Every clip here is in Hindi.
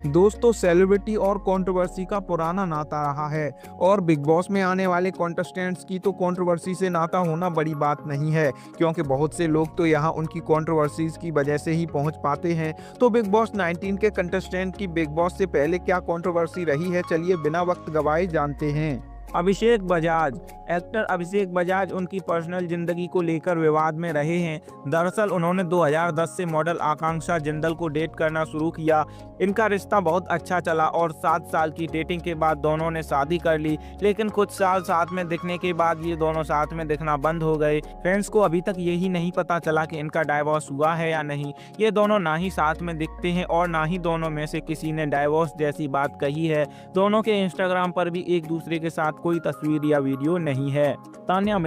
दोस्तों, सेलिब्रिटी और कंट्रोवर्सी का पुराना नाता रहा है और बिग बॉस में आने वाले कॉन्टेस्टेंट्स की तो कंट्रोवर्सी से नाता होना बड़ी बात नहीं है, क्योंकि बहुत से लोग तो यहां उनकी कंट्रोवर्सीज की वजह से ही पहुंच पाते हैं। तो बिग बॉस 19 के कंटेस्टेंट की बिग बॉस से पहले क्या कंट्रोवर्सी रही है, चलिए बिना वक्त गवाए जानते हैं। अभिषेक बजाज। एक्टर अभिषेक बजाज उनकी पर्सनल जिंदगी को लेकर विवाद में रहे हैं। दरअसल उन्होंने 2010 से मॉडल आकांक्षा जिंदल को डेट करना शुरू किया। इनका रिश्ता बहुत अच्छा चला और 7 साल की डेटिंग के बाद दोनों ने शादी कर ली, लेकिन कुछ साल साथ में दिखने के बाद ये दोनों साथ में दिखना बंद हो गए। फैंस को अभी तक यही नहीं पता चला कि इनका डाइवोर्स हुआ है या नहीं। ये दोनों ना ही साथ में दिखते हैं और ना ही दोनों में से किसी ने डाइवोर्स जैसी बात कही है। दोनों के इंस्टाग्राम पर भी एक दूसरे के साथ कोई तस्वीर या वीडियो नहीं है। तान्या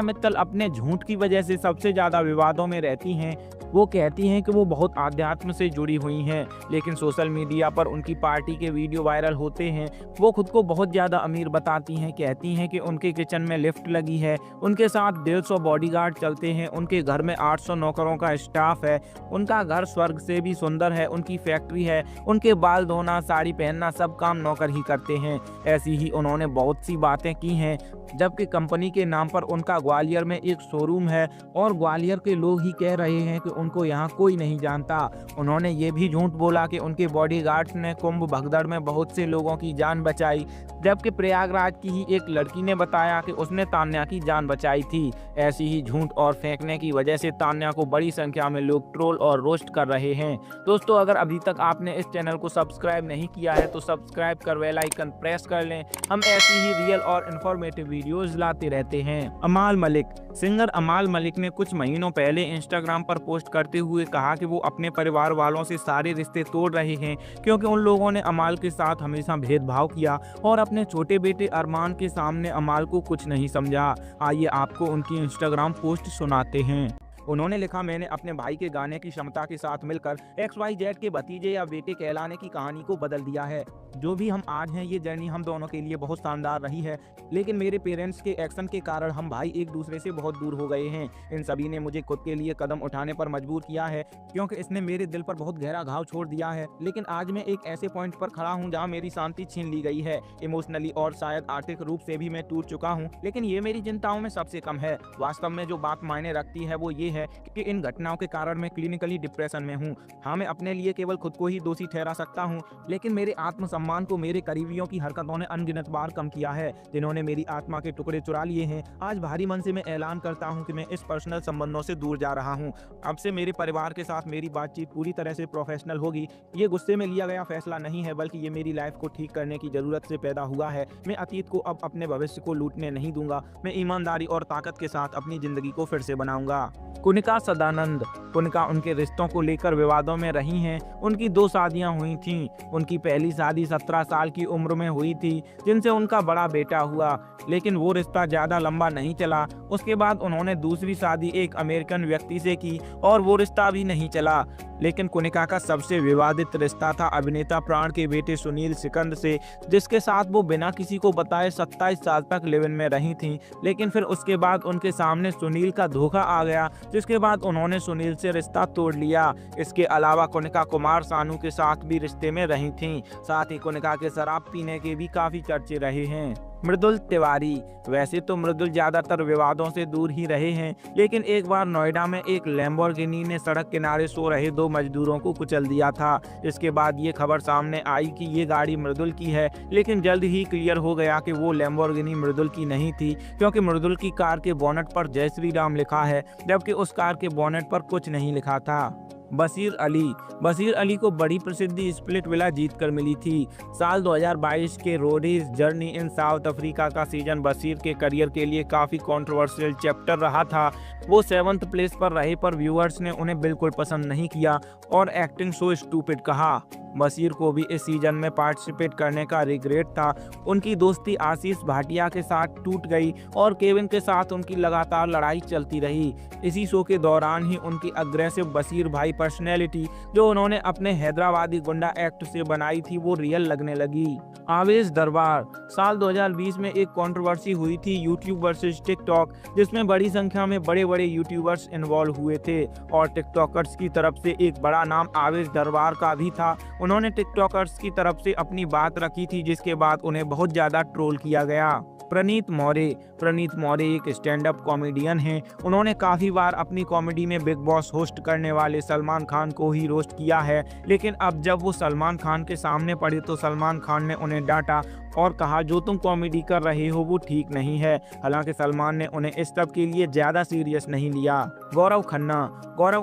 मित्तल अपने झूठ की वजह से सबसे ज्यादा विवादों में रहती हैं। वो कहती हैं कि वो बहुत आध्यात्म से जुड़ी हुई हैं, लेकिन सोशल मीडिया पर उनकी पार्टी के वीडियो वायरल होते हैं। वो खुद को बहुत ज़्यादा अमीर बताती हैं, कहती हैं कि उनके किचन में लिफ्ट लगी है, उनके साथ 150 बॉडीगार्ड चलते हैं, उनके घर में 800 नौकरों का स्टाफ है, उनका घर स्वर्ग से भी सुंदर है, उनकी फैक्ट्री है, उनके बाल धोना, साड़ी पहनना सब काम नौकर ही करते हैं। ऐसी ही उन्होंने बहुत सी बातें की हैं, जबकि कंपनी के नाम पर उनका ग्वालियर में एक शोरूम है और ग्वालियर के लोग ही कह रहे हैं कि उनको यहाँ कोई नहीं जानता। उन्होंने ये भी झूठ बोला कि उनके बॉडीगार्ड्स ने कुंभ भगदड़ में बहुत से लोगों की जान बचाई, जबकि प्रयागराज की ही एक लड़की ने बताया कि उसने तान्या की जान बचाई थी। ऐसी ही झूठ और फेंकने की वजह से तान्या को बड़ी संख्या में लोग ट्रोल और रोस्ट कर रहे हैं। दोस्तों, अगर अभी तक आपने इस चैनल को सब्सक्राइब नहीं किया है तो सब्सक्राइब कर बेल आइकन प्रेस कर लें। हम ऐसी ही रियल और इन्फॉर्मेटिव वीडियोस लाते रहते हैं। अमाल मलिक। सिंगर अमाल मलिक ने कुछ महीनों पहले इंस्टाग्राम पर पोस्ट करते हुए कहा कि वो अपने परिवार वालों से सारे रिश्ते तोड़ रहे हैं, क्योंकि उन लोगों ने अमाल के साथ हमेशा भेदभाव किया और अपने छोटे बेटे अरमान के सामने अमाल को कुछ नहीं समझा। आइए आपको उनकी इंस्टाग्राम पोस्ट सुनाते हैं। उन्होंने लिखा, मैंने अपने भाई के गाने की क्षमता के साथ मिलकर XYZ के भतीजे या बेटे कहलाने की कहानी को बदल दिया है। जो भी हम आज हैं, ये जर्नी हम दोनों के लिए बहुत शानदार रही है, लेकिन मेरे पेरेंट्स के एक्शन के कारण हम भाई एक दूसरे से बहुत दूर हो गए हैं। इन सभी ने मुझे खुद के लिए कदम उठाने पर मजबूर किया है, क्योंकि इसने मेरे दिल पर बहुत गहरा घाव छोड़ दिया है। लेकिन आज मैं एक ऐसे पॉइंट पर खड़ा हूँ जहाँ मेरी शांति छीन ली गई है। इमोशनली और शायद आर्थिक रूप से भी मैं टूट चुका हूँ, लेकिन ये मेरी चिंताओं में सबसे कम है। वास्तव में जो बात मायने रखती है वो ये है कि इन घटनाओं के कारण मैं क्लिनिकली डिप्रेशन में हूँ। हाँ, मैं अपने लिए केवल खुद को ही दोषी ठहरा सकता हूँ, लेकिन मेरे आत्मसम्मान को मेरे करीबियों की हरकतों ने अनगिनत बार कम किया है, जिन्होंने मेरी आत्मा के टुकड़े चुरा लिए हैं। आज भारी मन से मैं ऐलान करता हूँ कि मैं इस पर्सनल संबंधों से दूर जा रहा हूँ। अब से मेरे परिवार के साथ मेरी बातचीत पूरी तरह से प्रोफेशनल होगी। ये गुस्से में लिया गया फैसला नहीं है, बल्कि ये मेरी लाइफ को ठीक करने की जरूरत से पैदा हुआ है। मैं अतीत को अब अपने भविष्य को लूटने नहीं दूंगा। मैं ईमानदारी और ताकत के साथ अपनी जिंदगी को फिर से बनाऊंगा। कुनिका सदानंद। कुनिका उनके रिश्तों को लेकर विवादों में रही हैं। उनकी 2 शादियां हुई थीं। उनकी पहली शादी 17 साल की उम्र में हुई थी, जिनसे उनका बड़ा बेटा हुआ, लेकिन वो रिश्ता ज़्यादा लंबा नहीं चला। उसके बाद उन्होंने दूसरी शादी एक अमेरिकन व्यक्ति से की और वो रिश्ता भी नहीं चला। लेकिन कुनिका का सबसे विवादित रिश्ता था अभिनेता प्राण के बेटे सुनील सिकंद से, जिसके साथ वो बिना किसी को बताए 27 साल तक लिव इन में रही थीं। लेकिन फिर उसके बाद उनके सामने सुनील का धोखा आ गया, जिसके बाद उन्होंने सुनील से रिश्ता तोड़ लिया। इसके अलावा कुनिका कुमार सानू के साथ भी रिश्ते में रही थीं। साथ ही कुनिका के शराब पीने के भी काफी चर्चे रहे हैं। मृदुल तिवारी। वैसे तो मृदुल ज्यादातर विवादों से दूर ही रहे हैं, लेकिन एक बार नोएडा में एक लैम्बोर्गिनी ने सड़क किनारे सो रहे 2 मजदूरों को कुचल दिया था। इसके बाद ये खबर सामने आई कि ये गाड़ी मृदुल की है, लेकिन जल्द ही क्लियर हो गया कि वो लैम्बोर्गिनी मृदुल की नहीं थी, क्योंकि मृदुल की कार के बोनट पर जय श्री राम लिखा है, जबकि उस कार के बोनट पर कुछ नहीं लिखा था। बशीर अली को बड़ी प्रसिद्धि स्प्लिट विला जीतकर मिली थी। साल 2022 के Roadies journey in south Africa का सीजन बशीर के करियर के लिए काफ़ी कंट्रोवर्शियल चैप्टर रहा था। वो 7th प्लेस पर रहे, पर व्यूअर्स ने उन्हें बिल्कुल पसंद नहीं किया और एक्टिंग सो स्टूपिड कहा। बशीर को भी इस सीजन में पार्टिसिपेट करने का रिग्रेट था। उनकी दोस्ती आशीष भाटिया के साथ टूट गई और केविन के साथ उनकी लगातार लड़ाई चलती रही। इसी शो के दौरान ही उनकी अग्रेसिव बशीर भाई पर्सनैलिटी, जो उन्होंने अपने हैदराबादी गुंडा एक्ट से बनाई थी, वो रियल लगने लगी। आवेश दरबार। साल 2020 में एक कंट्रोवर्सी हुई थी यूट्यूब वर्सेस टिकटॉक, जिसमें बड़ी संख्या में बड़े बड़े यूट्यूबर्स इन्वॉल्व हुए थे और टिकटॉकर्स की तरफ से एक बड़ा नाम आवेश दरबार का भी था। उन्होंने टिकटॉकर्स की तरफ से अपनी बात रखी थी, जिसके बाद उन्हें बहुत ज़्यादा ट्रोल किया गया। प्रणीत मौर्य एक स्टैंड अप कॉमेडियन हैं। उन्होंने काफ़ी बार अपनी कॉमेडी में बिग बॉस होस्ट करने वाले सलमान खान को ही रोस्ट किया है, लेकिन अब जब वो सलमान खान के सामने पड़े तो सलमान खान ने उन्हें डांटा और कहा जो तुम कॉमेडी कर रहे हो वो ठीक नहीं है। हालांकि सलमान ने उन्हें इस सब के लिए ज़्यादा सीरियस नहीं लिया। गौरव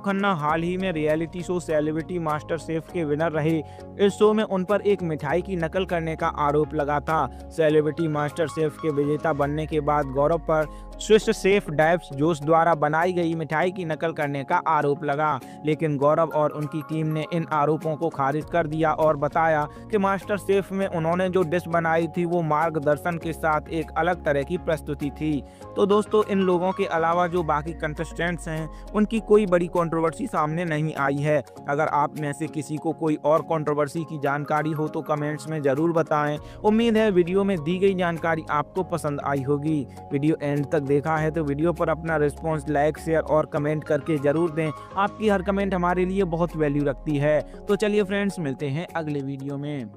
खन्ना हाल ही में reality show celebrity master chef के विनर रहे। इस शो में उन पर एक मिठाई की नकल करने का आरोप लगा था। सेलिब्रिटी मास्टर शेफ के विजेता बनने के बाद गौरव पर स्विस शेफ डैब्स जोश द्वारा बनाई गई मिठाई की नकल करने का आरोप लगा, लेकिन गौरव और उनकी टीम ने इन आरोपों को खारिज कर दिया और बताया कि मास्टर शेफ में उन्होंने जो डिश बनाई थी वो मार्गदर्शन के साथ एक अलग तरह की प्रस्तुति थी। तो दोस्तों, इन लोगों के अलावा जो बाकी कंटेस्टेंट्स हैं उनकी कोई बड़ी कंट्रोवर्सी सामने नहीं आई है। अगर आप में से किसी को कोई और कंट्रोवर्सी की जानकारी हो तो कमेंट्स में ज़रूर बताएं। उम्मीद है वीडियो में दी गई जानकारी आपको पसंद आई होगी। वीडियो एंड तक देखा है तो वीडियो पर अपना रिस्पॉन्स लाइक, शेयर और कमेंट करके जरूर दें। आपकी हर कमेंट हमारे लिए बहुत वैल्यू रखती है। तो चलिए फ्रेंड्स, मिलते हैं अगले वीडियो में।